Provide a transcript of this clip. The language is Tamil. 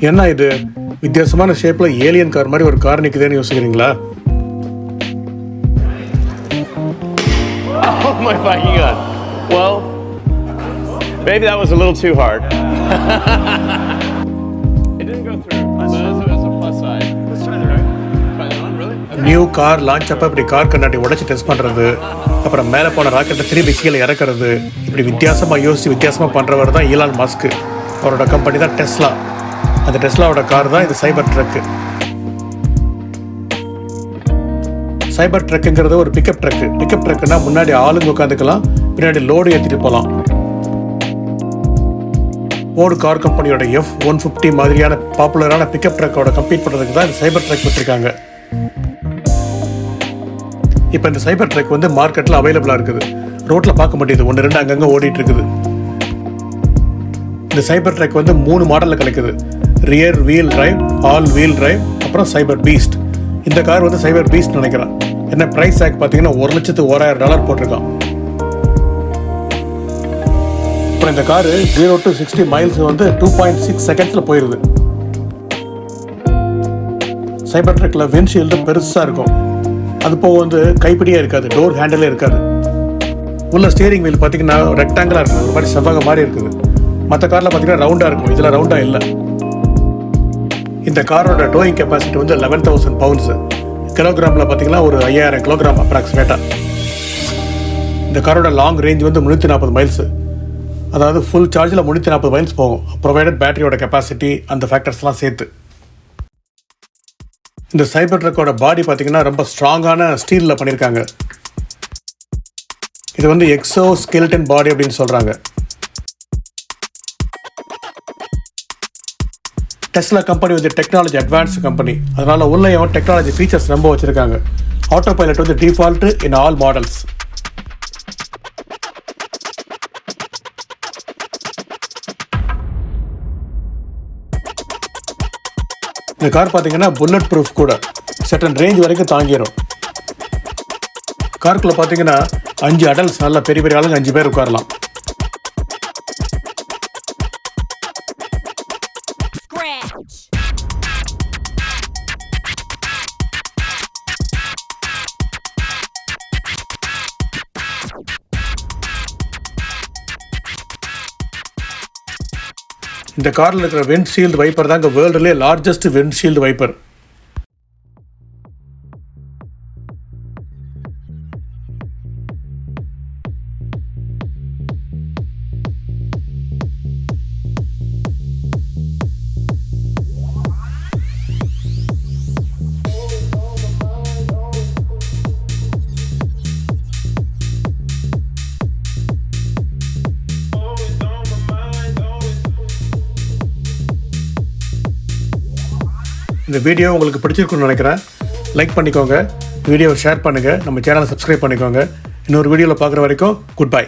என்ன இது வித்தியாசமான ஷேப்ல ஏலியன் கார் மாதிரி ஒரு கார் நிக்குதுன்னு யோசிக்கிறீங்களா? Oh my fucking god. Well, maybe that was a little too hard. It didn't go through. That's a plus side. Let's try that. Try that on, really? New car launch அப்ப இப்படி கார் கண்ணாடி உடைச்சு டெஸ்ட் பண்றது, அப்புறம் மேலே போன ராக்கெட்டை திரும்பி கீழே இறக்குறது, இப்படி வித்தியாசமா யோசிச்சு வித்தியாசமா பண்றவர் தான் ஈலான் மஸ்க். அவரோட கம்பெனி தான் டெஸ்லா. அந்த டெஸ்லாவோட கார் தான் இது சைபர் ட்ரக். சைபர் ட்ரக்குங்கிறது ஒரு பிக்கப் ட்ரக். பிக்கப் ட்ரக்னா முன்னாடி ஆளுங்க உட்காந்துக்கலாம், பின்னாடி லோடு ஏற்றிட்டு போகலாம். ஃபோர்டு கார் கம்பெனியோட F-150 மாதிரியான பாப்புலரான பிக்கப் ட்ரக்கோட கம்பீட் பண்ணுறதுக்கு தான் இந்த சைபர் ட்ரக் வச்சுருக்காங்க. இப்போ இந்த சைபர் ட்ரக் வந்து மார்க்கெட்டில் அவைலபிளாக இருக்குது. ரோட்டில் பார்க்க முடியுது, 1-2 அங்கங்கே ஓடிட்டு இருக்குது. இந்த சைபர் ட்ரக் வந்து 3 மாடலில் கிடைக்குது. Rear wheel drive, all wheel drive, அப்புறம் சைபர் பீஸ்ட். இந்த கார் வந்து சைபர் பீஸ்ட் நினைக்கிறேன். என்ன ப்ரைஸ் டேக் பார்த்தீங்கன்னா $1,01,000 போட்டிருக்கான். அப்புறம் இந்த காரு 0 to 60 மைல்ஸ் வந்து 2.6 செகண்ட்ஸில் போயிடுது. சைபர் ட்ரக்கில் விண்ட்ஷீல்டு பெருசாக இருக்கும். அது போக வந்து கைப்பிடியே இருக்காது, டோர் ஹேண்டிலே இருக்காது. உள்ள ஸ்டியரிங் வீல் பார்த்தீங்கன்னா ரெக்டாங்கிளாக இருக்குது, ஒரு மாதிரி செவ்வக மாதிரி இருக்குது. மற்ற காரில் பார்த்தீங்கன்னா ரவுண்டாக இருக்கும், இதில் ரவுண்டாக இல்லை. இந்த காரோட டோயிங் கெப்பாசிட்டி வந்து 11,000 பவுண்ட்ஸு. கிலோகிராமில் பார்த்தீங்கன்னா ஒரு 5,000 கிலோகிராம் அப்ராக்சிமேட்டாக. இந்த காரோட லாங் ரேஞ்ச் வந்து 340 மைல்ஸு. அதாவது ஃபுல் சார்ஜில் 340 மைல்ஸ் போகும், ப்ரொவைடட் பேட்டரியோட கெப்பாசிட்டி அந்த ஃபேக்டர்ஸ்லாம் சேர்த்து. இந்த சைபர் ட்ரக்கோட பாடி பார்த்தீங்கன்னா ரொம்ப ஸ்ட்ராங்கான ஸ்டீலில் பண்ணியிருக்காங்க. இது வந்து எக்ஸோ ஸ்கெலிட்டன் பாடி அப்படின்னு சொல்கிறாங்க. டெஸ்லா கம்பெனி வந்து டெக்னாலஜி அட்வான்ஸ்டு கம்பெனி, அதனால உள்ளேயும் டெக்னாலஜி ஃபீச்சர்ஸ் ரொம்ப வச்சுருக்காங்க. ஆட்டோ பைலட் வந்து டிஃபால்ட் இன் ஆல் மாடல்ஸ். இந்த கார் பார்த்தீங்கன்னா புல்லட் ப்ரூஃப் கூட, செட்டன் ரேஞ்ச் வரைக்கும் தாங்கிடும். காருக்குள்ள பார்த்தீங்கன்னா 5 அடல்ட்ஸ், நல்ல பெரிய பெரிய ஆளுங்க 5 பேர் உட்காரலாம். இந்த காரில் இருக்கிற விண்ட்ஷீல்டு வைப்பர் தான் இங்கே வேர்ல்டுலேயே லார்ஜஸ்ட் விண்ட்ஷீல்டு வைப்பர். இந்த வீடியோ உங்களுக்கு பிடிச்சிருக்குன்னு நினைக்கிறேன். லைக் பண்ணிக்கோங்க, வீடியோவை ஷேர் பண்ணுங்கள், நம்ம சேனலை சப்ஸ்கிரைப் பண்ணிக்கோங்க. இன்னொரு வீடியோவில் பார்க்குற வரைக்கும் குட் பை.